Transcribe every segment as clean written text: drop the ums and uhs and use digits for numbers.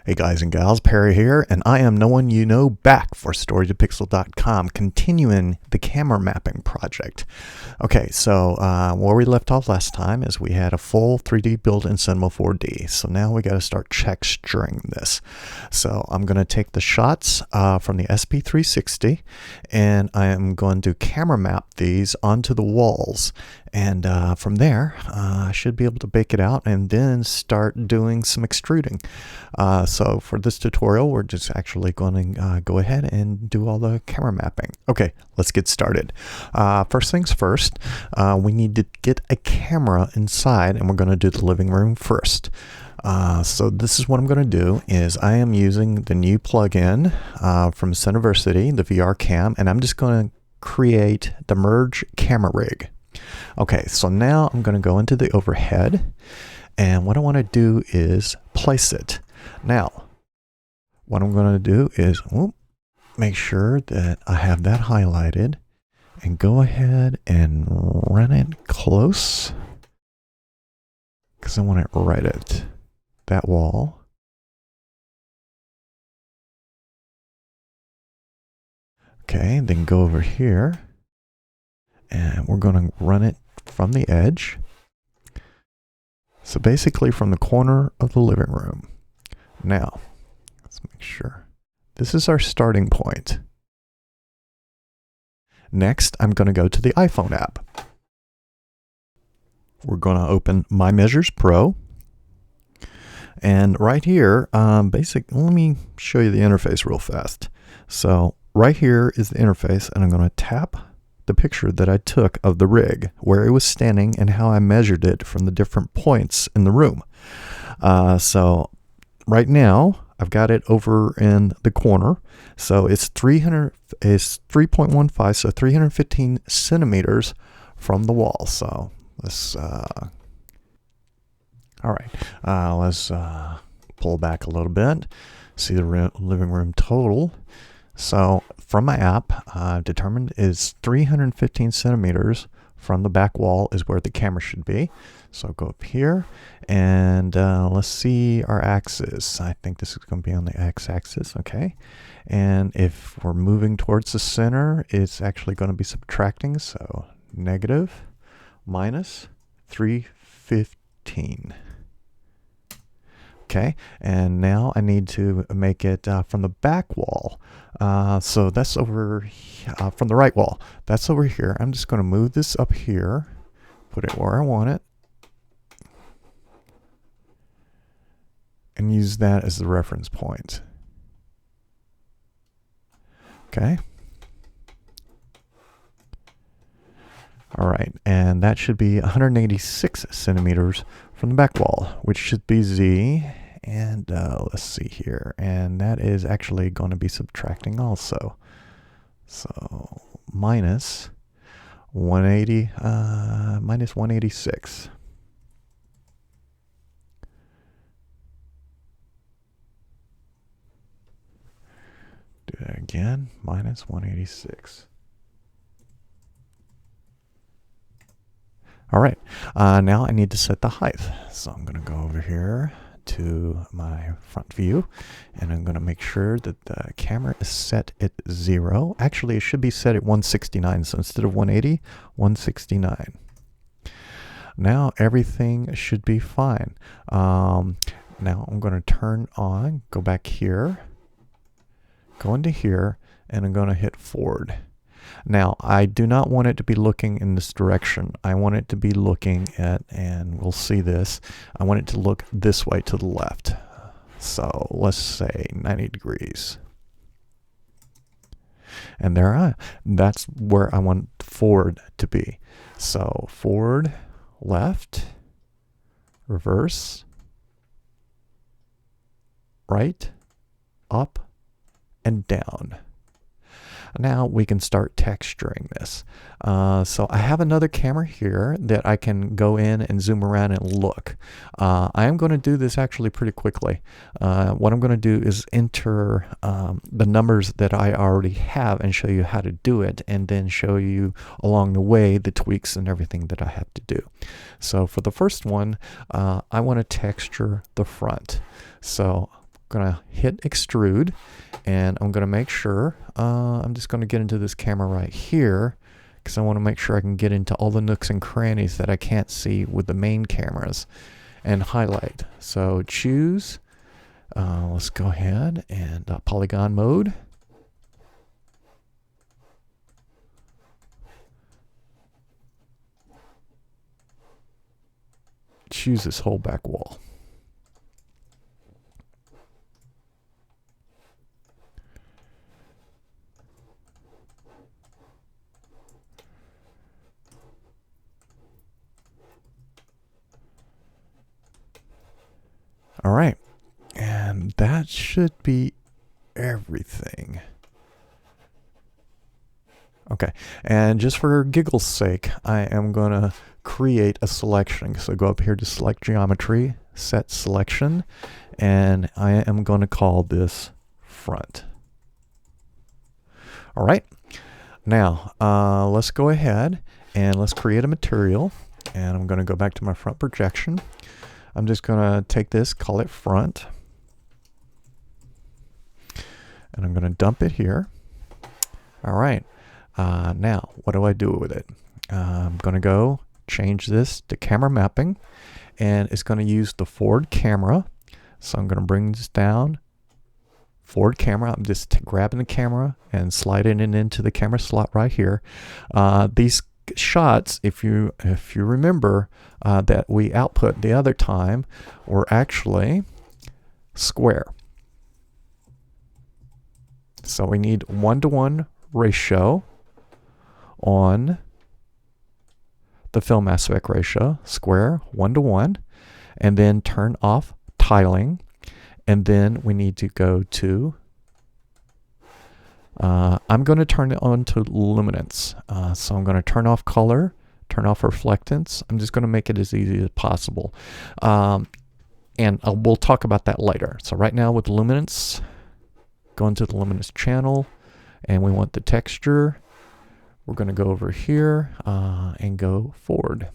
Hey guys and gals, Perry here, and I am no one you know back for StoryToPixel.com, continuing the camera mapping project. Okay, so where we left off last time is we had a full 3D build in Cinema 4D. So now we got to start texturing this. So I'm going to take the shots from the SP360, and I am going to camera map these onto the walls. And from there, I should be able to bake it out and then start doing some extruding. So for this tutorial, we're just actually going to go ahead and do all the camera mapping. Okay, let's get started. First things first, we need to get a camera inside, and we're going to do the living room first. So this is what I'm going to do is I am using the new plugin from Cineversity, the VR Cam, and I'm just going to create the merge camera rig. Okay, so now I'm going to go into the overhead, and what I want to do is place it. Now, what I'm going to do is make sure that I have that highlighted and go ahead and run it close because I want it right at that wall. Okay, then go over here and we're going to run it from the edge. So basically from the corner of the living room. Now, let's make sure. This is our starting point. Next, I'm going to go to the iPhone app. We're going to open My Measures Pro. And right here, let me show you the interface real fast. So right here is the interface, and I'm going to tap the picture that I took of the rig, where it was standing and how I measured it from the different points in the room. So right now I've got it over in the corner. So it's 3.15, so 315 centimeters from the wall. So let's all right, let's pull back a little bit, see the living room total. So from my app, determined is 315 centimeters from the back wall is where the camera should be. So I'll go up here and let's see our axis. I think this is going to be on the x-axis, okay. And if we're moving towards the center, it's actually going to be subtracting. So negative minus 315. Okay, and now I need to make it from the back wall. So that's over from the right wall. That's over here. I'm just going to move this up here, put it where I want it, and use that as the reference point. Okay. All right, and that should be 186 centimeters from the back wall, which should be Z. And let's see here, and that is actually going to be subtracting also. So minus 180, minus 186. Do that again, minus 186. All right, now I need to set the height. So I'm going to go over here to my front view, and I'm going to make sure that the camera is set at 0. Actually, it should be set at 169. So instead of 180, 169. Now everything should be fine. Now I'm going to turn on, go back here, go into here, and I'm going to hit forward. Now, I do not want it to be looking in this direction. I want it to be looking at, and we'll see this, I want it to look this way to the left. So let's say 90 degrees. And that's where I want forward to be. So forward, left, reverse, right, up, and down. Now we can start texturing this. So I have another camera here that I can go in and zoom around and look. I am going to do this actually pretty quickly. What I'm going to do is enter the numbers that I already have and show you how to do it, and then show you along the way the tweaks and everything that I have to do. So for the first one, I want to texture the front. So gonna hit extrude, and I'm gonna make sure, I'm just gonna get into this camera right here, because I want to make sure I can get into all the nooks and crannies that I can't see with the main cameras, and highlight. So choose, let's go ahead and polygon mode. Choose this whole back wall. All right, and that should be everything. Okay, and just for giggle's sake, I am going to create a selection. So go up here to select geometry, set selection, and I am going to call this front. All right, now let's go ahead and let's create a material, and I'm going to go back to my front projection. I'm just going to take this, call it front, and I'm going to dump it here. All right. Now, what do I do with it? I'm going to go change this to camera mapping, and it's going to use the forward camera. So I'm going to bring this down, forward camera. I'm just grabbing the camera and sliding it into the camera slot right here. These shots, if you remember, that we output the other time, were actually square. So we need 1-to-1 ratio on the film aspect ratio, square, 1-to-1, and then turn off tiling, and then we need to go to, I'm going to turn it on to luminance. So I'm going to turn off color, turn off reflectance. I'm just going to make it as easy as possible. And we'll talk about that later. So right now with luminance, go into the luminance channel, and we want the texture. We're going to go over here and go forward.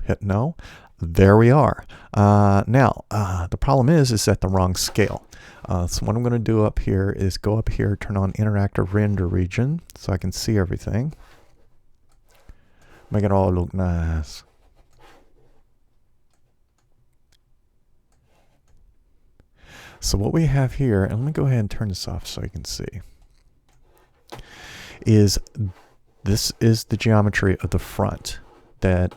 Hit no. There we are. Now, the problem is at the wrong scale. So what I'm going to do up here is go up here, turn on interactive render region so I can see everything. Make it all look nice. So what we have here, and let me go ahead and turn this off so you can see, is this is the geometry of the front that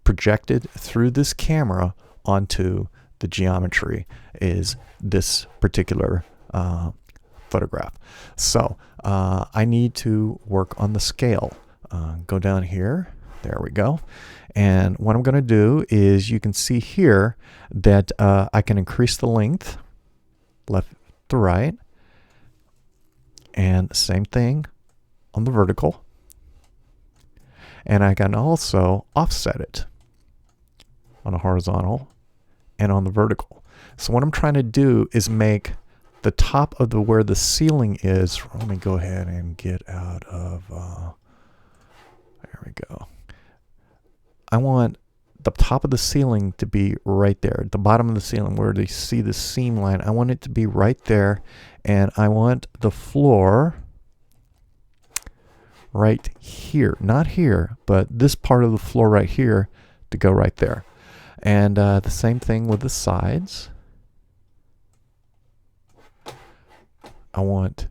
projected through this camera onto the geometry is this particular photograph. So I need to work on the scale. Go down here. There we go. And what I'm going to do is, you can see here that I can increase the length left to right, and same thing on the vertical, and I can also offset it on a horizontal and on the vertical. So what I'm trying to do is make the top of the where the ceiling is. Let me go ahead and get out of there we go. I want the top of the ceiling to be right there, the bottom of the ceiling where they see the seam line. I want it to be right there, and I want the floor right here, not here, but this part of the floor right here to go right there. And the same thing with the sides. I want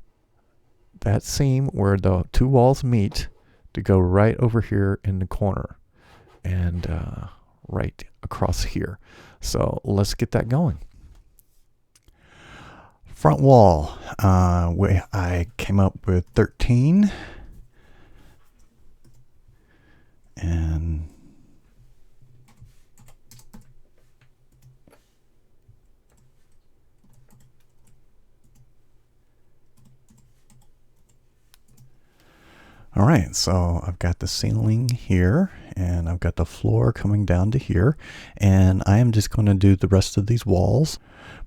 that seam where the two walls meet to go right over here in the corner, and right across here. So let's get that going. Front wall, I came up with 13, and all right, so I've got the ceiling here, and I've got the floor coming down to here, and I am just going to do the rest of these walls.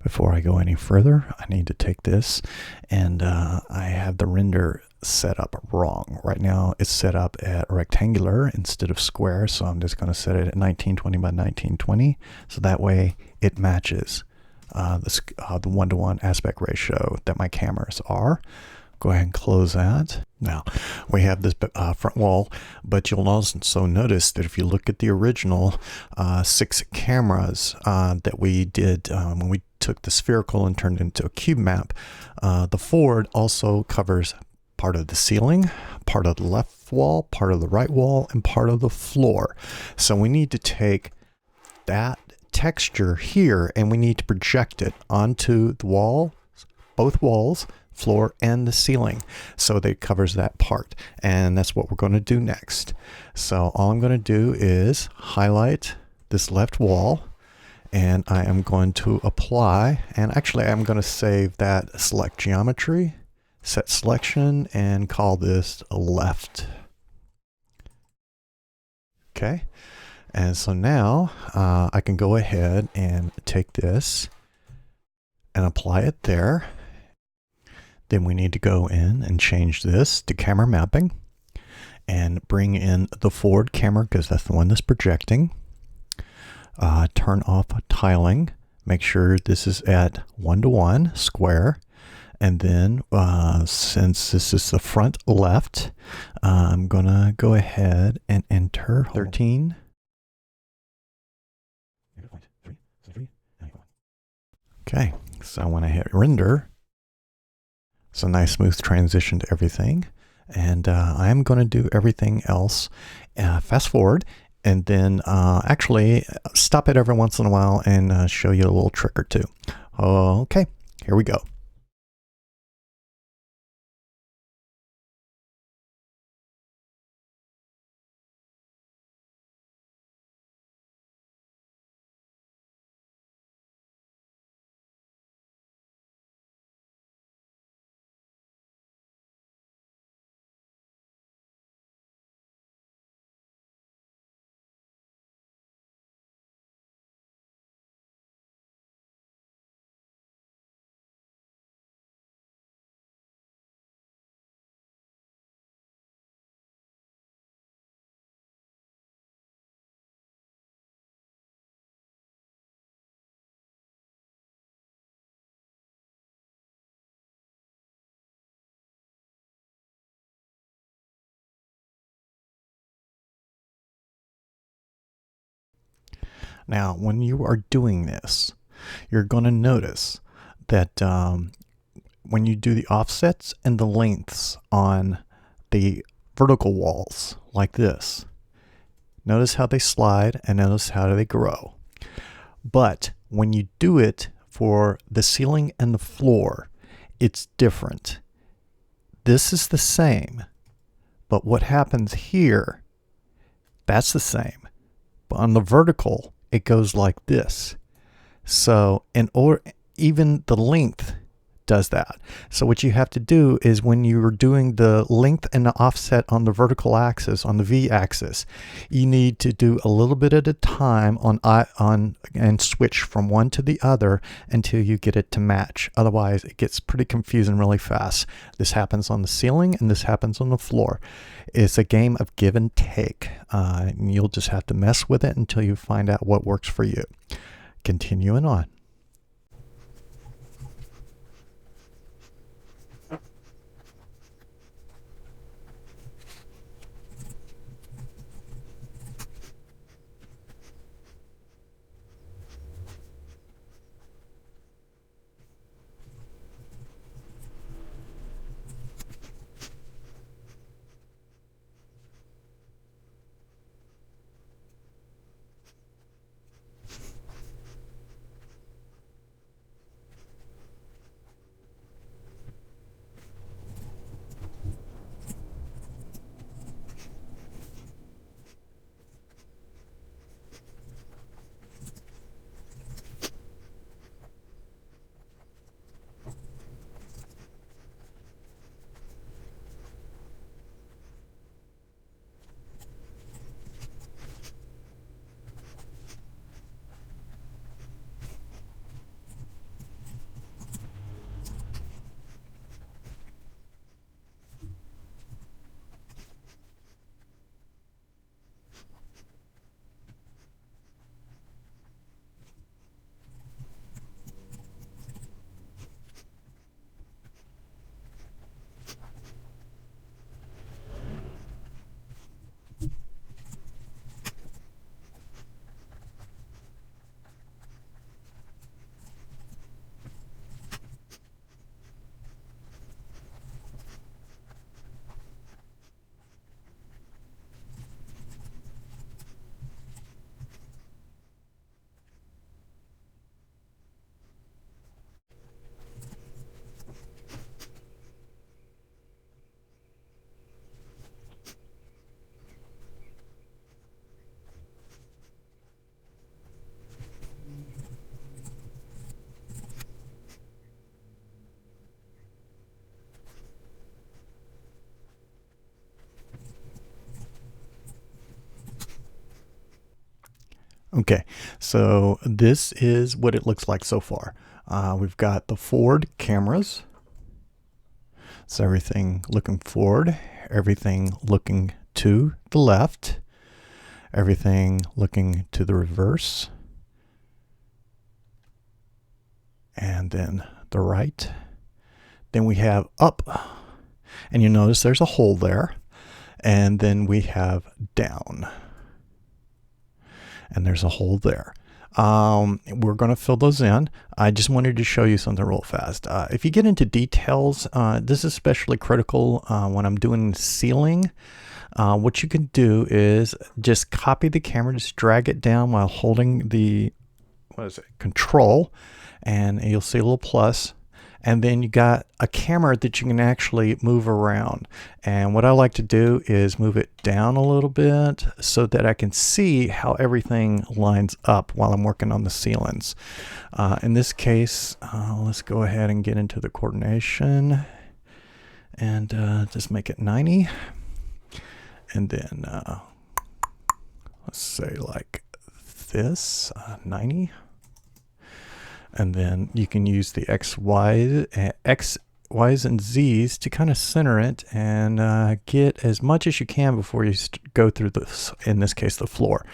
Before I go any further, I need to take this, and I have the render set up wrong. Right now it's set up at rectangular instead of square, so I'm just going to set it at 1920 by 1920, so that way it matches the one-to-one aspect ratio that my cameras are. Go ahead and close that. Now we have this front wall, but you'll also notice that if you look at the original 6 cameras that we did when we took the spherical and turned it into a cube map, the forward also covers part of the ceiling, part of the left wall, part of the right wall, and part of the floor. So we need to take that texture here and we need to project it onto the wall, both walls, floor, and the ceiling, so that it covers that part. And that's what we're going to do next. So all I'm going to do is highlight this left wall, and I am going to apply, and actually I'm going to save that select geometry, set selection, and call this left. Okay, and so now I can go ahead and take this and apply it there. Then we need to go in and change this to camera mapping and bring in the forward camera because that's the one that's projecting. Turn off tiling. Make sure this is at 1:1 square. And then since this is the front left, I'm going to go ahead and enter 13. Okay, so when I hit render, it's a nice smooth transition to everything. And I'm going to do everything else fast forward, and then actually stop it every once in a while and show you a little trick or two. Okay, here we go. Now, when you are doing this, you're going to notice that when you do the offsets and the lengths on the vertical walls like this, notice how they slide and notice how they grow. But when you do it for the ceiling and the floor, it's different. This is the same, but what happens here, that's the same. But on the vertical, it goes like this. So even the length does that. So what you have to do is when you're doing the length and the offset on the vertical axis, on the V axis, you need to do a little bit at a time and switch from one to the other until you get it to match. Otherwise, it gets pretty confusing really fast. This happens on the ceiling and this happens on the floor. It's a game of give and take. And you'll just have to mess with it until you find out what works for you. Continuing on. Okay, so this is what it looks like so far. We've got the forward cameras. So everything looking forward, everything looking to the left, everything looking to the reverse, and then the right. Then we have up, and you notice there's a hole there. And then we have down, and there's a hole there. We're going to fill those in. I just wanted to show you something real fast. If you get into details, this is especially critical when I'm doing sealing. What you can do is just copy the camera, just drag it down while holding the control, and you'll see a little plus. And then you got a camera that you can actually move around. And what I like to do is move it down a little bit so that I can see how everything lines up while I'm working on the sealants. In this case, let's go ahead and get into the coordination and just make it 90. And then let's say like this, 90. And then you can use the X, Y's, and Z's to kind of center it and get as much as you can before you go through this, in this case, the floor.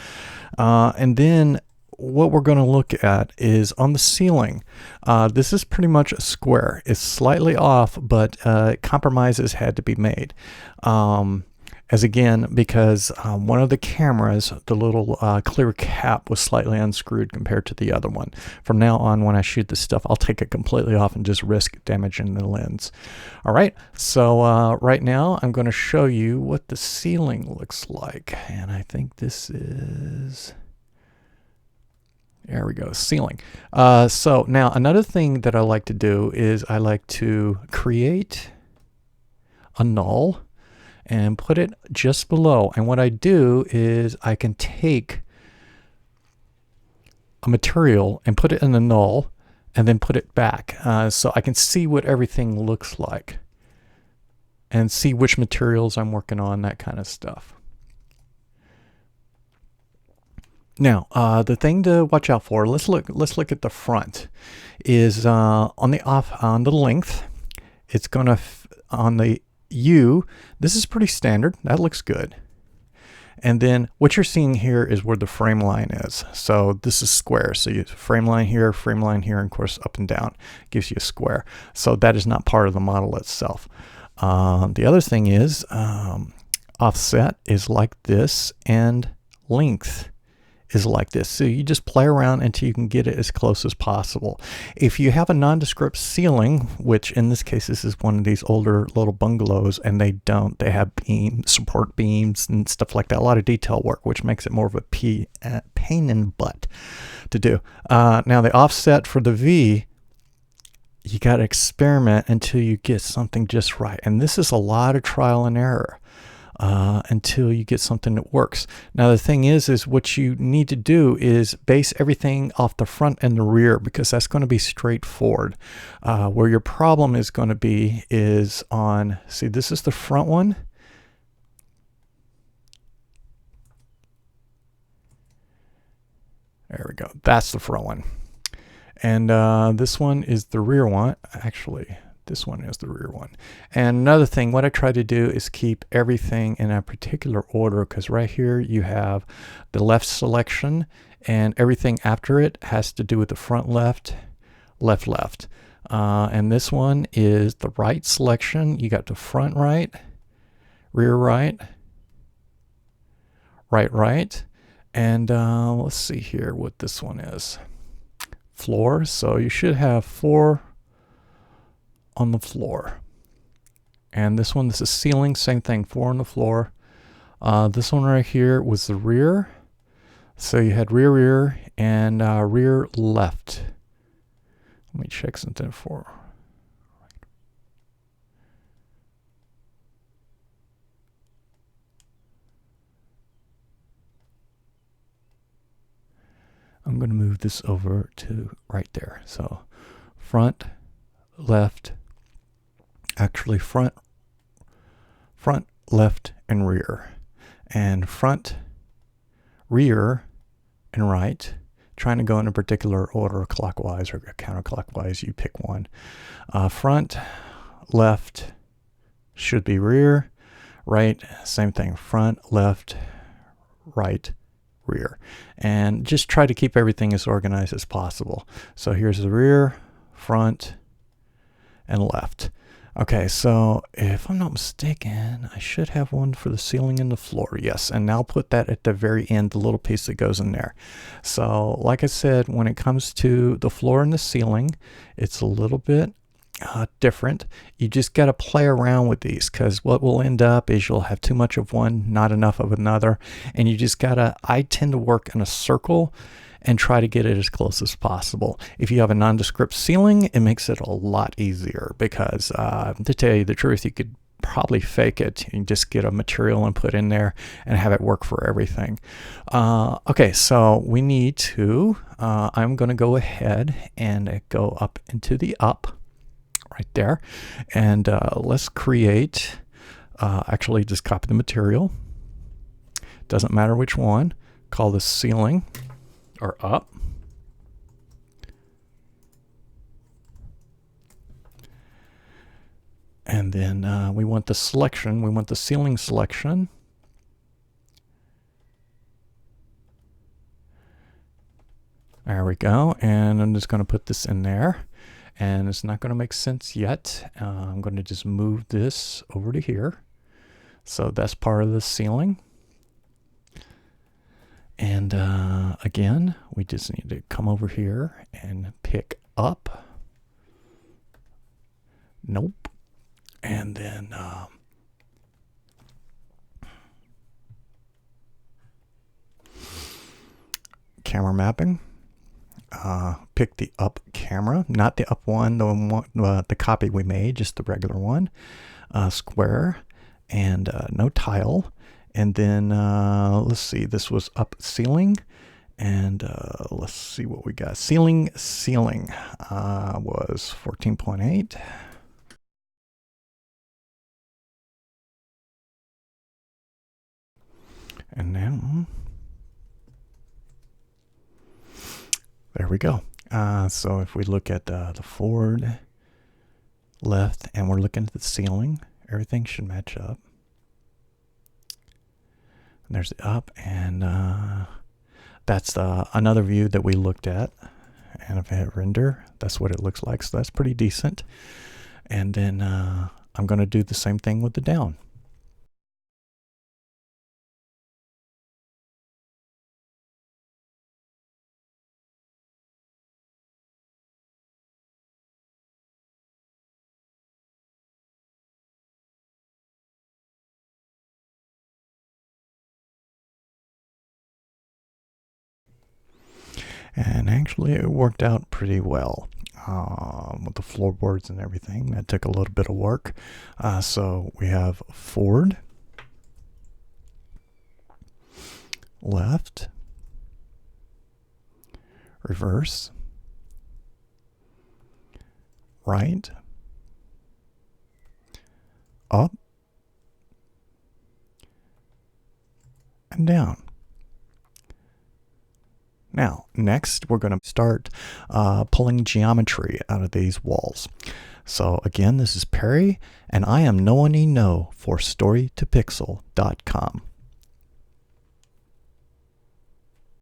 And then what we're going to look at is on the ceiling. This is pretty much a square. It's slightly off, but compromises had to be made. As again, because one of the cameras, the little clear cap was slightly unscrewed compared to the other one. From now on, when I shoot this stuff, I'll take it completely off and just risk damaging the lens. All right, so right now I'm going to show you what the ceiling looks like. And I think this is... There we go, ceiling. So now another thing that I like to do is I like to create a null and put it just below. And what I do is I can take a material and put it in the null and then put it back. So I can see what everything looks like and see which materials I'm working on, that kind of stuff. Now, the thing to watch out for, let's look at the front, is on the length, it's gonna, on the U, this is pretty standard. That looks good. And then what you're seeing here is where the frame line is. So this is square. So you frame line here, and of course up and down gives you a square. So that is not part of the model itself. The other thing is offset is like this, and length is like this. So you just play around until you can get it as close as possible. If you have a nondescript ceiling, which in this case this is one of these older little bungalows, and they have support beams and stuff like that, a lot of detail work, which makes it more of a pain in the butt to do. Now the offset for the V, you got to experiment until you get something just right. And this is a lot of trial and error. Until you get something that works. Now the thing is what you need to do is base everything off the front and the rear, because that's going to be straightforward. Where your problem is going to be is on, see, this is the front one. There we go. That's the front one. And this one is the rear one. Actually, this one is the rear one. And another thing, what I try to do is keep everything in a particular order, because right here you have the left selection, and everything after it has to do with the front left, left. And this one is the right selection. You got the front right, rear right, right. And let's see here what this one is. Floor. So you should have 4 on the floor. And this is ceiling, same thing, 4 on the floor. This one right here was the rear. So you had rear, and rear left. Let me check something for. I'm going to move this over to right there. So front, left, actually front, left, and rear. And front, rear, and right. Trying to go in a particular order, clockwise or counterclockwise, you pick one. Front, left should be rear, right, same thing, front, left, right, rear. And just try to keep everything as organized as possible. So here's the rear, front, and left. Okay, so if I'm not mistaken, I should have one for the ceiling and the floor. Yes, and now put that at the very end, the little piece that goes in there. So like I said, when it comes to the floor and the ceiling, it's a little bit different. You just got to play around with these, because what will end up is you'll have too much of one, not enough of another, and you just gotta, I tend to work in a circle and try to get it as close as possible. If you have a nondescript ceiling, it makes it a lot easier, because to tell you the truth, you could probably fake it and just get a material and put in there and have it work for everything. Okay, so we need to, I'm going to go ahead and go up into the up right there, and let's create, actually just copy the material, doesn't matter which one, call this ceiling or up, and then we want the selection, we want the ceiling selection. There we go, and I'm just going to put this in there, and it's not going to make sense yet. I'm going to just move this over to here. So that's part of the ceiling. And again, we just need to come over here and pick up. Nope. And then camera mapping. Pick the up camera, not the up one, the copy we made, just the regular one. Square, and no tile. And then let's see, this was up ceiling, and let's see what we got. Ceiling was 14.8. And now, there we go. So if we look at the forward, left, and we're looking at the ceiling, everything should match up. And there's the up, and that's another view that we looked at. And if I hit render, that's what it looks like. So that's pretty decent. And then I'm going to do the same thing with the down. And actually it worked out pretty well with the floorboards and everything. That took a little bit of work. So we have forward, left, reverse, right, up, and down. Now, next, we're going to start pulling geometry out of these walls. So again, this is Perry, and I am no one you know for StoryToPixel.com.